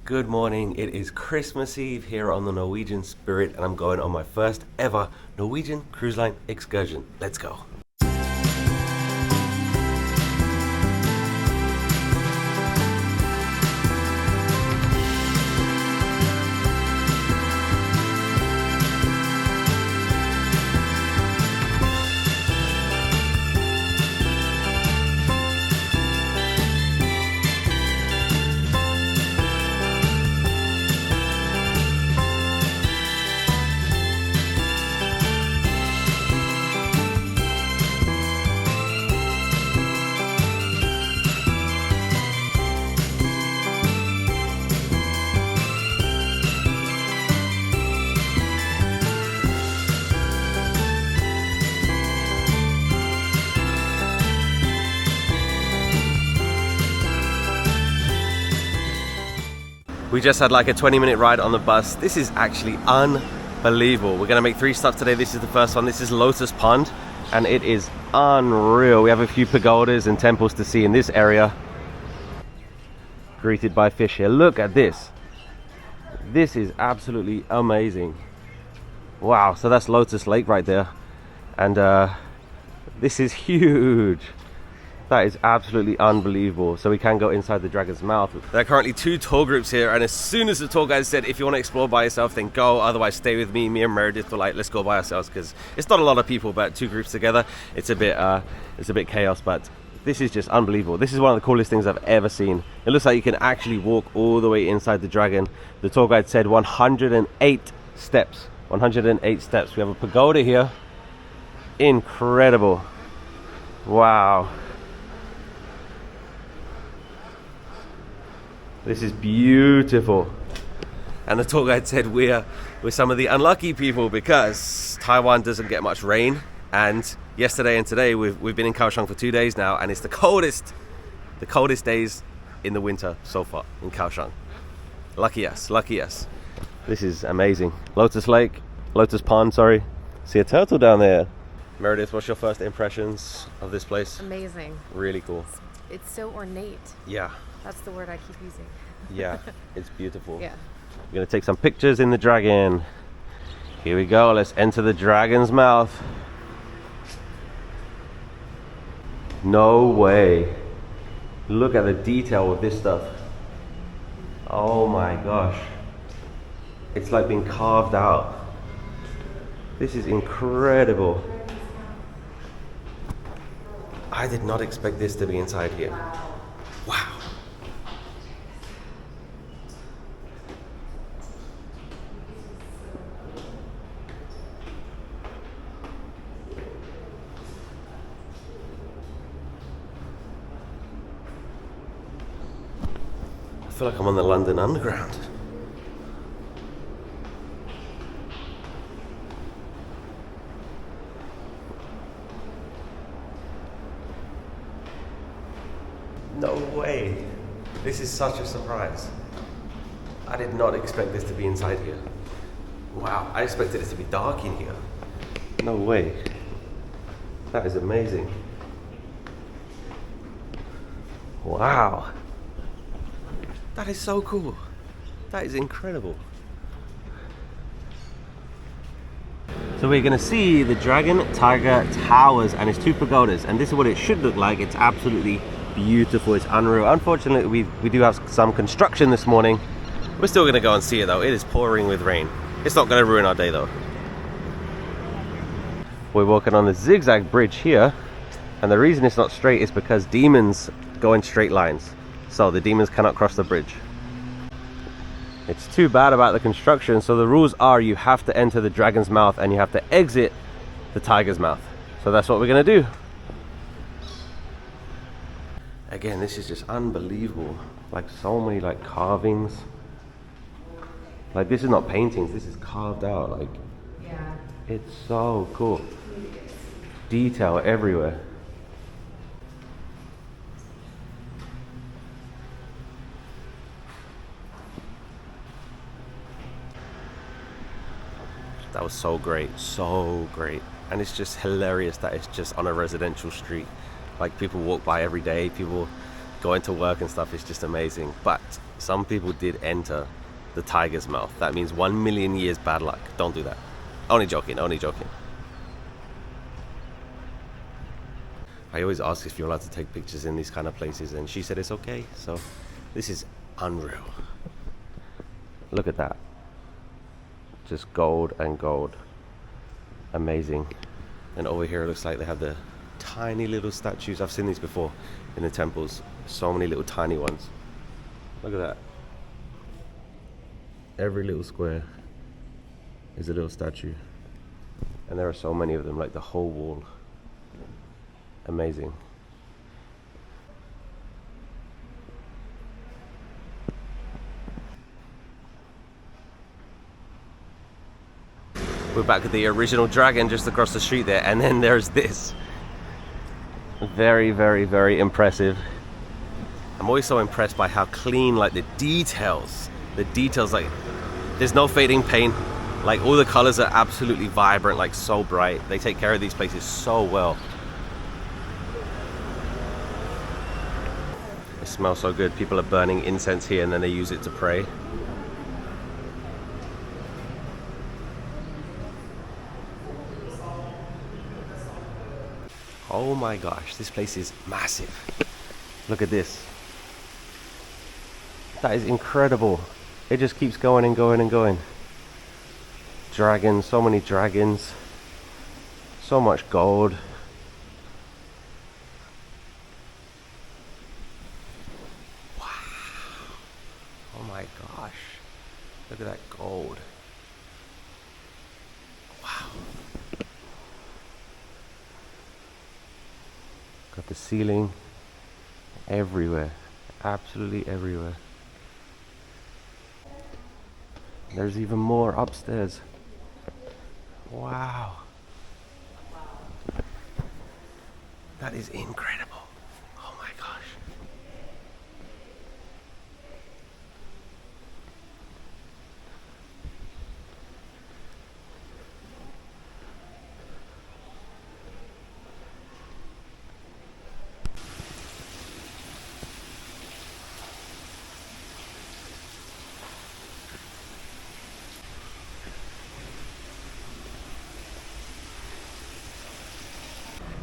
Good morning, it is Christmas Eve here on the Norwegian Spirit and I'm going on my first ever Norwegian Cruise Line excursion. Let's go. We just had like a 20-minute ride on the bus. This is actually unbelievable. We're gonna make 3 stops today. This is the first one. This is Lotus Pond and it is unreal. We have a few pagodas and temples to see in this area. Greeted by fish here. Look at this. This is absolutely amazing. Wow, so that's Lotus Lake right there. And this is huge. That is absolutely unbelievable. So we can go inside the dragon's mouth. There are currently 2 tour groups here, and as soon as the tour guide said, if you want to explore by yourself, then go. Otherwise, stay with me. Me and Meredith were like, let's go by ourselves, because it's not a lot of people, but 2 groups together, it's a bit chaos. But this is just unbelievable. This is one of the coolest things I've ever seen. It looks like you can actually walk all the way inside the dragon. The tour guide said 108 steps. 108 steps. We have a pagoda here. Incredible. Wow. This is beautiful. And the tour guide said we're some of the unlucky people because Taiwan doesn't get much rain. And yesterday and today we've been in Kaohsiung for 2 days now, and it's the coldest days in the winter so far in Kaohsiung. Lucky us, lucky us. This is amazing. Lotus Pond, sorry. See a turtle down there. Meredith, what's your first impressions of this place? Amazing. Really cool. It's so ornate. Yeah. That's the word I keep using. Yeah, it's beautiful. Yeah. We're gonna take some pictures in the dragon. Here we go, let's enter the dragon's mouth. No way. Look at the detail of this stuff. Oh my gosh. It's like being carved out. This is incredible. I did not expect this to be inside here. Wow. I feel like I'm on the London Underground. No way. This is such a surprise. I did not expect this to be inside here. Wow, I expected it to be dark in here. No way. That is amazing. Wow. That is so cool. That is incredible. So we're gonna see the Dragon Tiger Towers and its 2 pagodas, and this is what it should look like. It's absolutely beautiful, it's unreal. Unfortunately, we do have some construction this morning. We're still gonna go and see it though. It is pouring with rain. It's not gonna ruin our day though. We're walking on the zigzag bridge here, and the reason it's not straight is because demons go in straight lines. So the demons cannot cross the bridge. It's too bad about the construction. So the rules are you have to enter the dragon's mouth and you have to exit the tiger's mouth. So that's what we're gonna do. Again, this is just unbelievable. Like so many like carvings. Like this is not paintings, this is carved out. Like, yeah, it's so cool. Detail everywhere. That was so great, so great. And it's just hilarious that it's just on a residential street. Like people walk by every day, people going to work and stuff is just amazing. But some people did enter the tiger's mouth. That means 1 million years bad luck. Don't do that. Only joking, only joking. I always ask if you're allowed to take pictures in these kind of places, and she said it's okay. So this is unreal. Look at that. Just gold and gold. Amazing. And over here it looks like they have the tiny little statues. I've seen these before in the temples. So many little tiny ones. Look at that. Every little square is a little statue. And there are so many of them, like the whole wall. Amazing. We're back at the original dragon just across the street there, and then there's this. Very, very, very impressive. I'm always so impressed by how clean, like the details, like there's no fading paint, like all the colors are absolutely vibrant, like so bright. They take care of these places so well. It smells so good. People are burning incense here and then they use it to pray. Oh my gosh, this place is massive. Look at this. That is incredible. It just keeps going and going and going. Dragons, so many dragons. So much gold. Wow. Oh my gosh. Look at that gold. Wow. Got the ceiling everywhere. Absolutely everywhere. There's even more upstairs. Wow. That is incredible. Oh my gosh.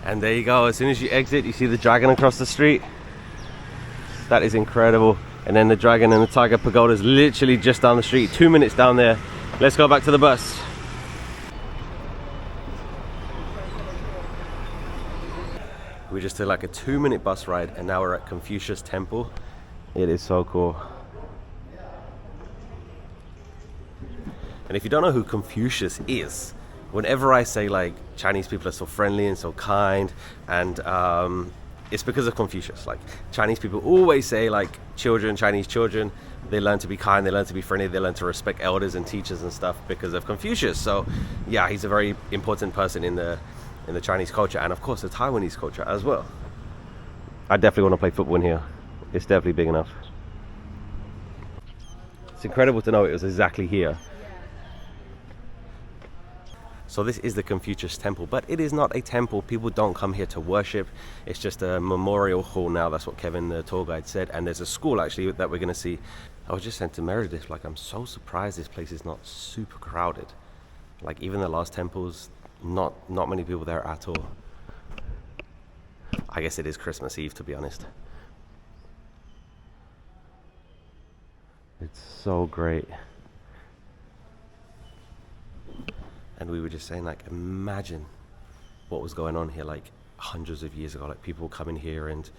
And there you go, as soon as you exit, you see the dragon across the street. That is incredible. And then the dragon and the tiger pagoda is literally just down the street, 2 minutes down there. Let's go back to the bus. We just did like a 2-minute bus ride and now we're at Confucius Temple. It is so cool. And if you don't know who Confucius is, whenever I say like Chinese people are so friendly and so kind, and it's because of Confucius. Like Chinese people always say like Chinese children, they learn to be kind, they learn to be friendly, they learn to respect elders and teachers and stuff because of Confucius. So yeah, he's a very important person in the Chinese culture, and of course the Taiwanese culture as well. I definitely want to play football in here. It's definitely big enough. It's incredible to know it was exactly here. So this is the Confucius Temple, but it is not a temple. People don't come here to worship. It's just a memorial hall now. That's what Kevin, the tour guide, said. And there's a school actually that we're going to see. I was just saying to Meredith, like, I'm so surprised this place is not super crowded. Like even the last temples, not many people there at all. I guess it is Christmas Eve, to be honest. It's so great. And we were just saying, like, imagine what was going on here like hundreds of years ago. Like people coming here and,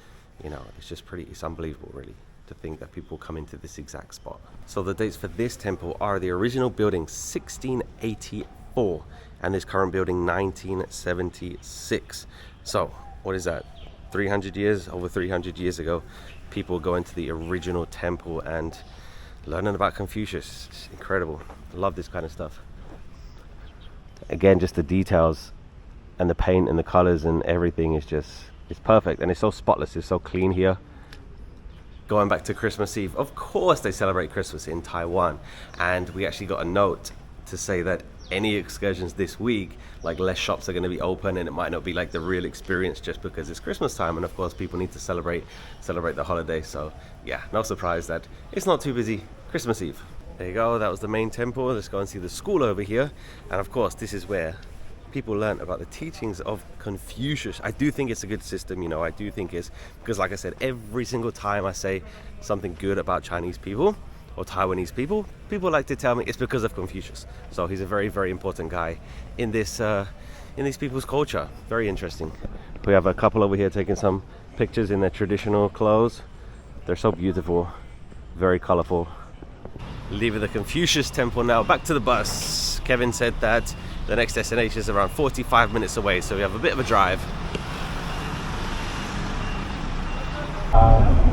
you know, it's unbelievable really to think that people come into this exact spot. So the dates for this temple are the original building 1684 and this current building 1976. So what is that? 300 years, over 300 years ago, people go into the original temple and learning about Confucius. It's incredible. I love this kind of stuff. Again, just the details and the paint and the colors and everything is it's perfect, and it's so spotless, it's so clean here. Going back to Christmas Eve, of course they celebrate Christmas in Taiwan, and we actually got a note to say that any excursions this week, like less shops are going to be open and it might not be like the real experience just because it's Christmas time, and of course people need to celebrate the holiday. So yeah, no surprise that it's not too busy Christmas Eve. There you go, that was the main temple. Let's go and see the school over here. And of course this is where people learn about the teachings of Confucius. I do think it's a good system, you know. I do think it's because, like I said, every single time I say something good about Chinese people or Taiwanese people, people like to tell me it's because of Confucius. So he's a very, very important guy in this in these people's culture. Very interesting. We have a couple over here taking some pictures in their traditional clothes. They're so beautiful, very colorful. Leaving the Confucius temple now, back to the bus. Kevin said that the next destination is around 45 minutes away, so we have a bit of a drive.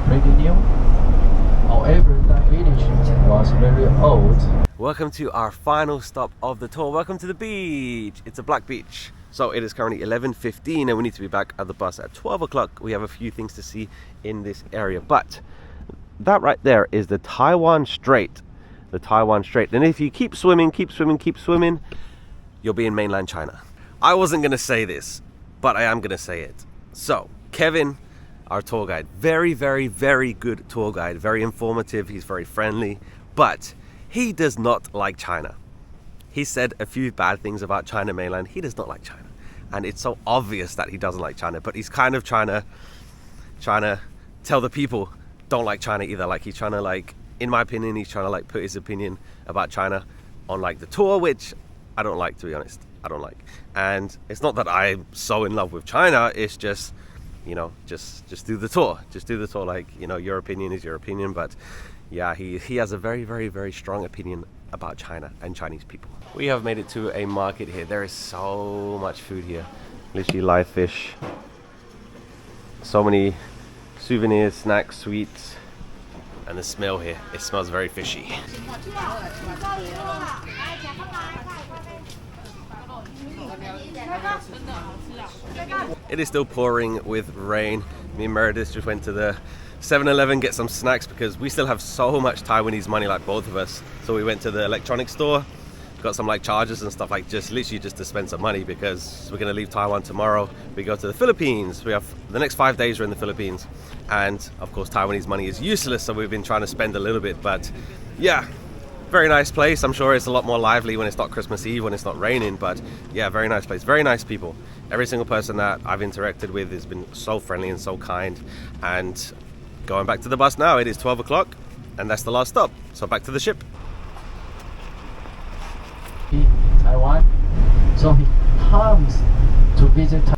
Pretty new. However, that village was very old. Welcome to our final stop of the tour. Welcome to the beach. It's a black beach. So it is currently 11:15 and we need to be back at the bus at 12 o'clock. We have a few things to see in this area, but that right there is the Taiwan Strait. The Taiwan Strait. And if you keep swimming, you'll be in mainland China. I wasn't going to say this, but I am going to say it. So, Kevin, our tour guide, very, very, very good tour guide, very informative, he's very friendly, but he does not like China. He said a few bad things about China mainland. He does not like China. And it's so obvious that he doesn't like China, but he's kind of trying to tell the people don't like China either. Like he's trying to, like, in my opinion, he's trying to like put his opinion about China on like the tour, which I don't like, to be honest. I don't like. And it's not that I'm so in love with China, it's just, you know, just do the tour. Just do the tour. Like, you know, your opinion is your opinion. But yeah, he has a very, very, very strong opinion about China and Chinese people. We have made it to a market here. There is so much food here. Literally live fish. So many souvenirs, snacks, sweets. And the smell here, it smells very fishy. It is still pouring with rain. Me and Meredith just went to the 7-Eleven, get some snacks because we still have so much Taiwanese money, like both of us. So we went to the electronics store, got some like chargers and stuff, like just literally just to spend some money because we're gonna leave Taiwan tomorrow. We go to the Philippines. We have the next 5 days we're in the Philippines. And of course Taiwanese money is useless, so we've been trying to spend a little bit. But yeah, very nice place. I'm sure it's a lot more lively when it's not Christmas Eve, when it's not raining, but yeah, very nice place, very nice people. Every single person that I've interacted with has been so friendly and so kind. And going back to the bus now, it is 12 o'clock and that's the last stop. So back to the ship. Taiwan, so he comes to visit Taiwan.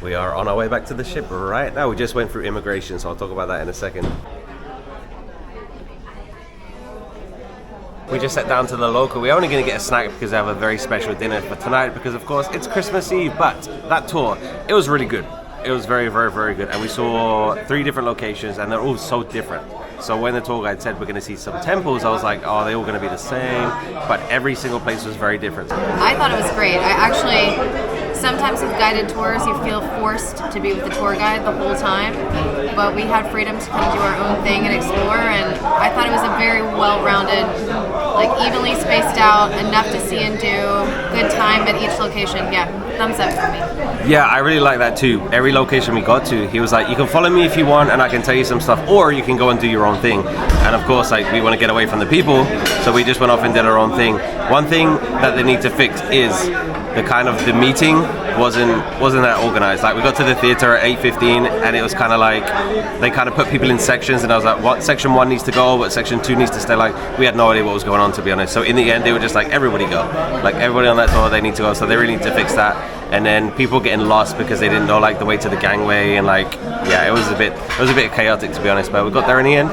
We are on our way back to the ship right now. We just went through immigration, so I'll talk about that in a second. We just sat down to the local. We're only going to get a snack because they have a very special dinner for tonight because of course it's Christmas Eve. But that tour, it was really good. It was very, very, very good. And we saw 3 different locations and they're all so different. So when the tour guide said we're going to see some temples, I was like, oh, they're all going to be the same. But every single place was very different. I thought it was great. I actually, sometimes with guided tours, you feel forced to be with the tour guide the whole time. But we had freedom to kind of do our own thing and explore. And I thought it was a very well-rounded, like evenly spaced out, enough to see and do, good time at each location. Yeah, thumbs up for me. Yeah, I really like that too. Every location we got to, he was like, you can follow me if you want and I can tell you some stuff, or you can go and do your own thing. And of course, like, we want to get away from the people, so we just went off and did our own thing. One thing that they need to fix is the meeting wasn't that organized. Like, we got to the theater at 8:15 and it was kind of like they kind of put people in sections and I was like, what section 1 needs to go, what section 2 needs to stay. Like, we had no idea what was going on, to be honest. So in the end they were just like, everybody go, like everybody on that tour, they need to go. So they really need to fix that. And then people getting lost because they didn't know like the way to the gangway, and like, yeah, it was a bit chaotic, to be honest, but we got there in the end.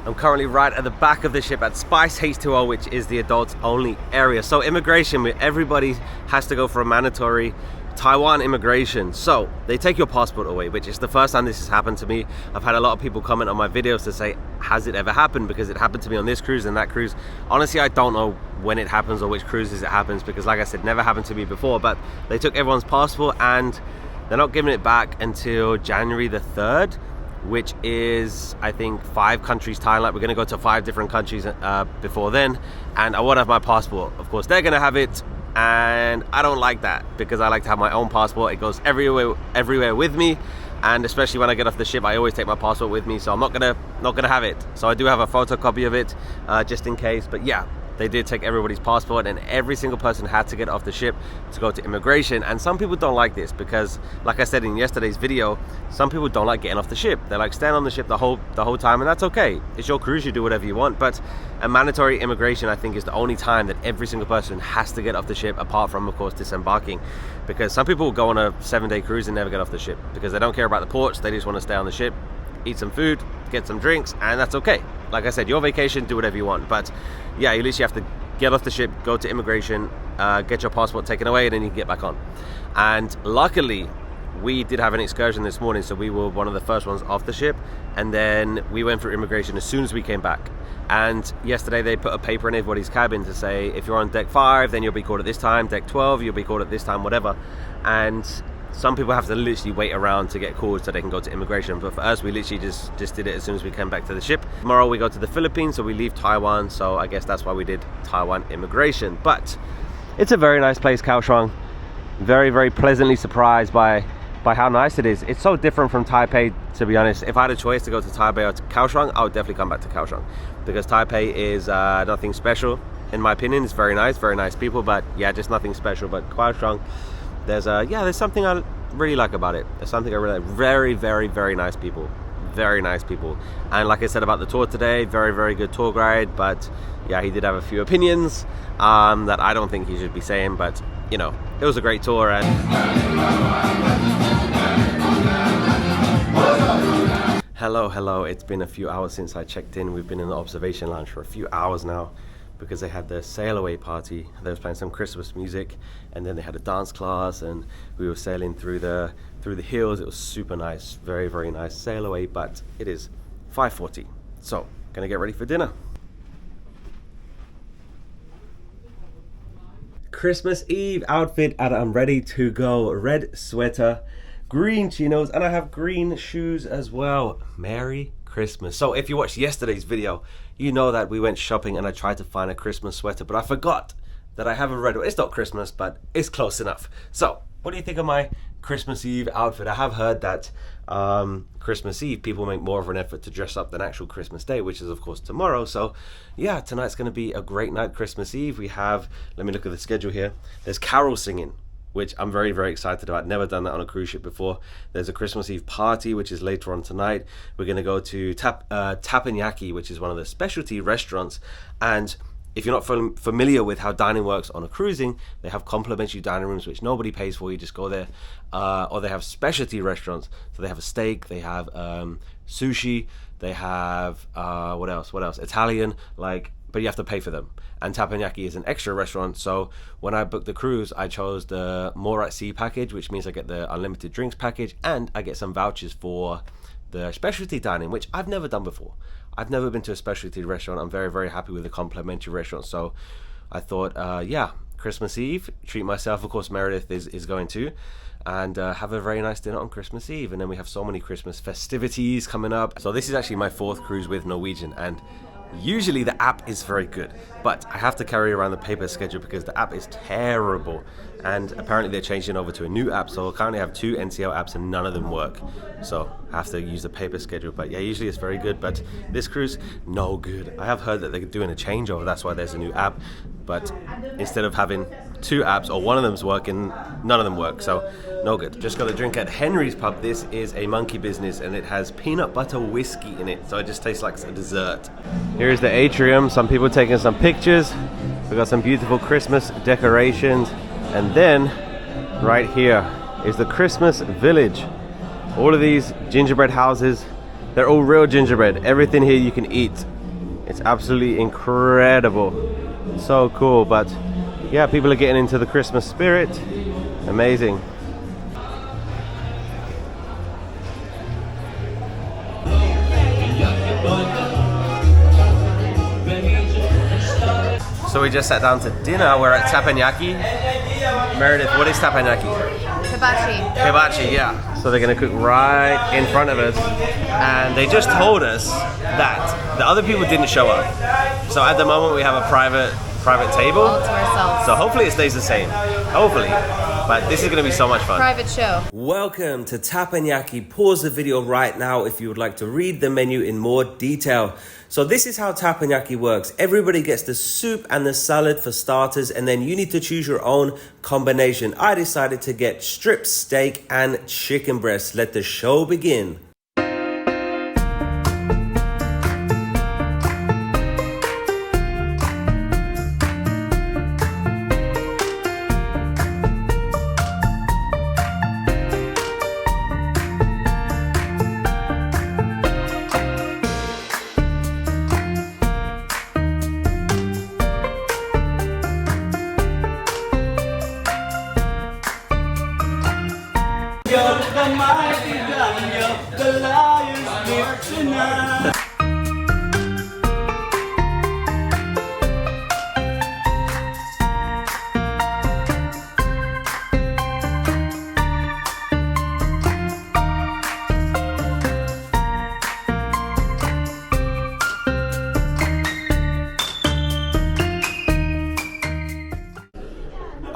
I'm currently right at the back of the ship at Spice H2O, which is the adults only area. So immigration, everybody has to go for a mandatory Taiwan immigration. So they take your passport away, which is the first time this has happened to me. I've had a lot of people comment on my videos to say, has it ever happened? Because it happened to me on this cruise and that cruise. Honestly, I don't know when it happens or which cruises it happens, because like I said, never happened to me before. But they took everyone's passport and they're not giving it back until January the 3rd. which is, I think, 5 countries Thailand. We're going to go to 5 different countries before then, and I want to have my passport. Of course, they're going to have it, and I don't like that because I like to have my own passport. It goes everywhere with me, and especially when I get off the ship, I always take my passport with me, so I'm not gonna have it. So I do have a photocopy of it just in case. But yeah, they did take everybody's passport, and every single person had to get off the ship to go to immigration. And some people don't like this because, like I said in yesterday's video, some people don't like getting off the ship. They like staying on the ship the whole time, and that's okay. It's your cruise, you do whatever you want. But a mandatory immigration, I think, is the only time that every single person has to get off the ship, apart from, of course, disembarking. Because some people will go on a 7-day cruise and never get off the ship because they don't care about the ports. They just want to stay on the ship, eat some food, get some drinks, and that's okay. Like I said, your vacation, do whatever you want. But yeah, you at least you have to get off the ship, go to immigration, get your passport taken away, and then you can get back on. And luckily, we did have an excursion this morning, so we were one of the first ones off the ship, and then we went through immigration as soon as we came back. And yesterday they put a paper in everybody's cabin to say, if you're on deck 5, then you'll be called at this time, deck 12, you'll be called at this time, whatever. And some people have to literally wait around to get called so they can go to immigration, but for us, we literally just did it as soon as we came back to the ship. Tomorrow we go to the Philippines, so we leave Taiwan, so I guess that's why we did Taiwan immigration. But it's a very nice place, Kaohsiung. Very, very pleasantly surprised by how nice it is. It's so different from Taipei, to be honest. If I had a choice to go to Taipei or to Kaohsiung, I would definitely come back to Kaohsiung, because Taipei is nothing special, in my opinion. It's very nice people, but yeah, just nothing special. But Kaohsiung, there's something I really like about it. There's something I really like. Very, very, very nice people. Very nice people. And like I said about the tour today, very, very good tour guide. But yeah, he did have a few opinions that I don't think he should be saying. But you know, it was a great tour. And hello. It's been a few hours since I checked in. We've been in the observation lounge for a few hours now, because they had the sail away party. They was playing some Christmas music, and then they had a dance class, and we were sailing through the hills. It was super nice, very, very nice sail away. But it is 5:40, so gonna get ready for dinner. Christmas Eve outfit, and I'm ready to go. Red sweater, green chinos, and I have green shoes as well. Merry Christmas. So if you watched yesterday's video, you know that we went shopping and I tried to find a Christmas sweater, but I forgot that I have a red one. It's not Christmas, but it's close enough. So what do you think of my Christmas Eve outfit? I have heard that Christmas Eve people make more of an effort to dress up than actual Christmas Day, which is of course tomorrow. So yeah, tonight's going to be a great night. Christmas Eve, we have, let me look at the schedule here. There's carol singing, which I'm very, very excited about. Never done that on a cruise ship before. There's a Christmas Eve party, which is later on tonight. We're going to go to Teppanyaki, which is one of the specialty restaurants. And if you're not familiar with how dining works on a cruising, they have complimentary dining rooms, which nobody pays for. You just go there. Or they have specialty restaurants. So they have a steak, they have sushi, they have, what else? Italian, but you have to pay for them. And Teppanyaki is an extra restaurant, so when I booked the cruise, I chose the More at Sea package, which means I get the unlimited drinks package, and I get some vouchers for the specialty dining, which I've never done before. I've never been to a specialty restaurant. I'm very, very happy with the complimentary restaurant, so I thought, yeah, Christmas Eve, treat myself. Of course, Meredith is going to, and have a very nice dinner on Christmas Eve. And then we have so many Christmas festivities coming up. So this is actually my 4th cruise with Norwegian, and usually the app is very good, but I have to carry around the paper schedule because the app is terrible, and apparently they're changing over to a new app, so I currently have 2 NCL apps and none of them work, so I have to use the paper schedule. But yeah, usually it's very good, but this cruise, no good. I have heard that they're doing a changeover, that's why there's a new app, but instead of having 2 apps, or one of them's working, none of them work, so no good. Just got a drink at Henry's Pub. This is a monkey business, and it has peanut butter whiskey in it, so it just tastes like a dessert. Here's the atrium, some people taking some pictures. We got some beautiful Christmas decorations, and then right here is the Christmas village. All of these gingerbread houses, they're all real gingerbread. Everything here you can eat. It's absolutely incredible, so cool. But yeah, people are getting into the Christmas spirit. Amazing. So we just sat down to dinner. We're at Teppanyaki. Meredith, what is Teppanyaki? Hibachi. Hibachi, yeah. So they're gonna cook right in front of us, and they just told us that the other people didn't show up. So at the moment we have a private table. All to ourselves. So hopefully it stays the same. Hopefully. But this is going to be so much fun. Private show. Welcome to Teppanyaki. Pause the video right now if you would like to read the menu in more detail. So this is how Teppanyaki works. Everybody gets the soup and the salad for starters, and then you need to choose your own combination. I decided to get strip steak and chicken breast. Let the show begin.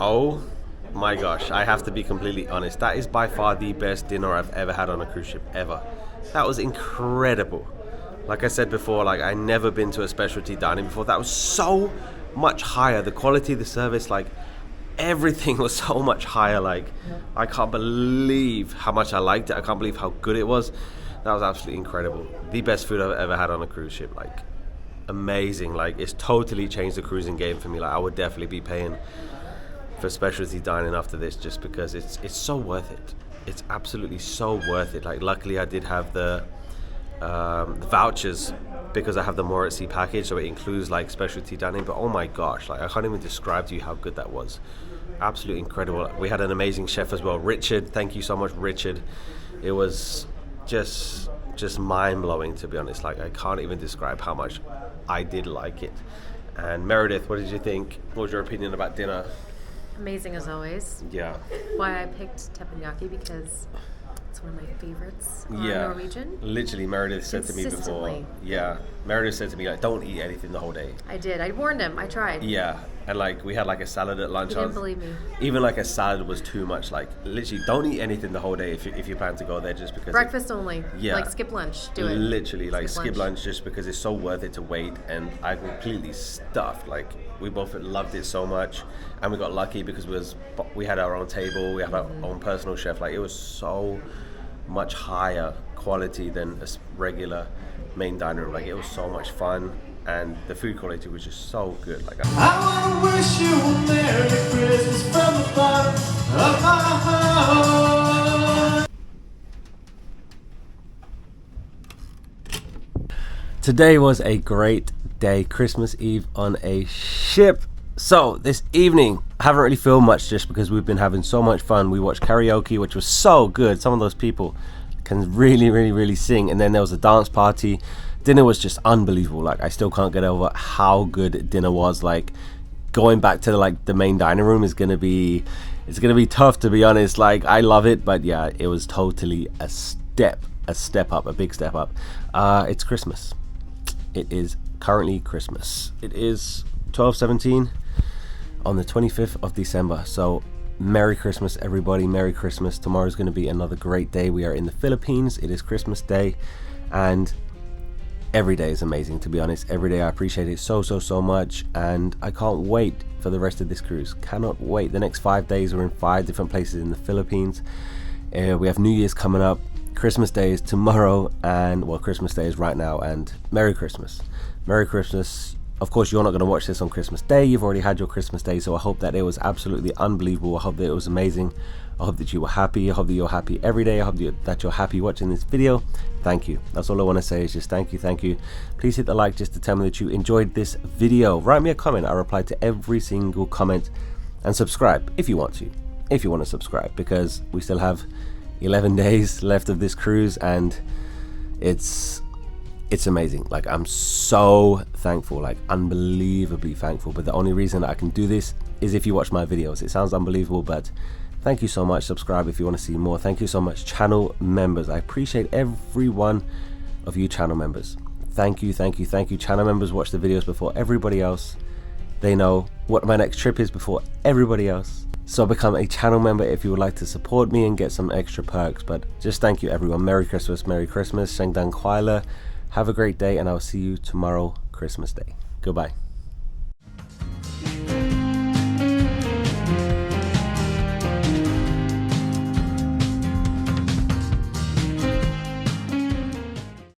Oh my gosh, I have to be completely honest. That is by far the best dinner I've ever had on a cruise ship, ever. That was incredible. Like I said before, like I never been to a specialty dining before. That was so much higher. The quality of the service, like everything was so much higher. Like I can't believe how much I liked it. I can't believe how good it was. That was absolutely incredible. The best food I've ever had on a cruise ship. Like amazing. Like it's totally changed the cruising game for me. Like I would definitely be paying for specialty dining after this, just because it's so worth it. It's absolutely so worth it. Like luckily I did have the vouchers because I have the more at sea package, so it includes like specialty dining. But oh my gosh, like I can't even describe to you how good that was. Absolutely incredible. We had an amazing chef as well, Richard. Thank you so much, Richard. It was just mind-blowing, to be honest. Like I can't even describe how much I did like it. And Meredith, what did you think? What was your opinion about dinner? Amazing as always. Yeah. Why I picked teppanyaki, because it's one of my favorites on Norwegian. Literally, Meredith said to me before. Yeah. Meredith said to me, like, don't eat anything the whole day. I did. I warned him. I tried. Yeah. And like we had like a salad at lunch. He didn't believe me. Even like a salad was too much. Like literally, don't eat anything the whole day if you plan to go there, just because. Breakfast only. Yeah. Like skip lunch. Do it. Literally, like skip lunch just because it's so worth it to wait. And I completely stuffed. Like we both loved it so much, and we got lucky because we had our own table. We have our own personal chef. Like it was so much higher quality than a regular main dining room. Like it was so much fun. And the food quality was just so good. Like I wanna wish you a Merry Christmas from the bottom of my heart. Today was a great day, Christmas Eve on a ship. So this evening, I haven't really filmed much just because we've been having so much fun. We watched karaoke, which was so good. Some of those people can really sing. And then there was a dance party. Dinner was just unbelievable. Like I still can't get over how good dinner was. Like going back to like the main dining room is gonna be tough, to be honest. Like I love it, but yeah, it was totally a step up, a big step up. It's Christmas. It is currently Christmas. It is 12:17 on the 25th of December. So Merry Christmas, everybody. Merry Christmas. Tomorrow's going to be another great day. We are in the Philippines. It is Christmas Day, and every day is amazing, to be honest. Every day I appreciate it so much, and I can't wait for the rest of this cruise. Cannot wait. The next 5 days we're in 5 different places in the Philippines. We have New Year's coming up. Christmas Day is tomorrow, and well, Christmas Day is right now. And Merry Christmas. Merry Christmas. Of course, you're not going to watch this on Christmas Day. You've already had your Christmas Day, so I hope that it was absolutely unbelievable. I hope that it was amazing. I hope that you were happy. I hope that you're happy every day. I hope that you're happy watching this video. Thank you. That's all I want to say is just thank you. Please hit the like just to tell me that you enjoyed this video. Write me a comment. I reply to every single comment. And subscribe if you want to. If you want to subscribe, because we still have 11 days left of this cruise, and it's amazing. Like I'm so thankful, like unbelievably thankful. But the only reason I can do this is if you watch my videos. It sounds unbelievable, but Thank you so much. Subscribe if you want to see more. Thank you so much, channel members. I appreciate every one of you channel members. Thank you, thank you, thank you. Channel members watch the videos before everybody else. They know what my next trip is before everybody else. So become a channel member if you would like to support me and get some extra perks. But just thank you everyone. Merry Christmas, Merry Christmas. Shengdan Kuai Le. Have a great day, and I'll see you tomorrow, Christmas Day. Goodbye.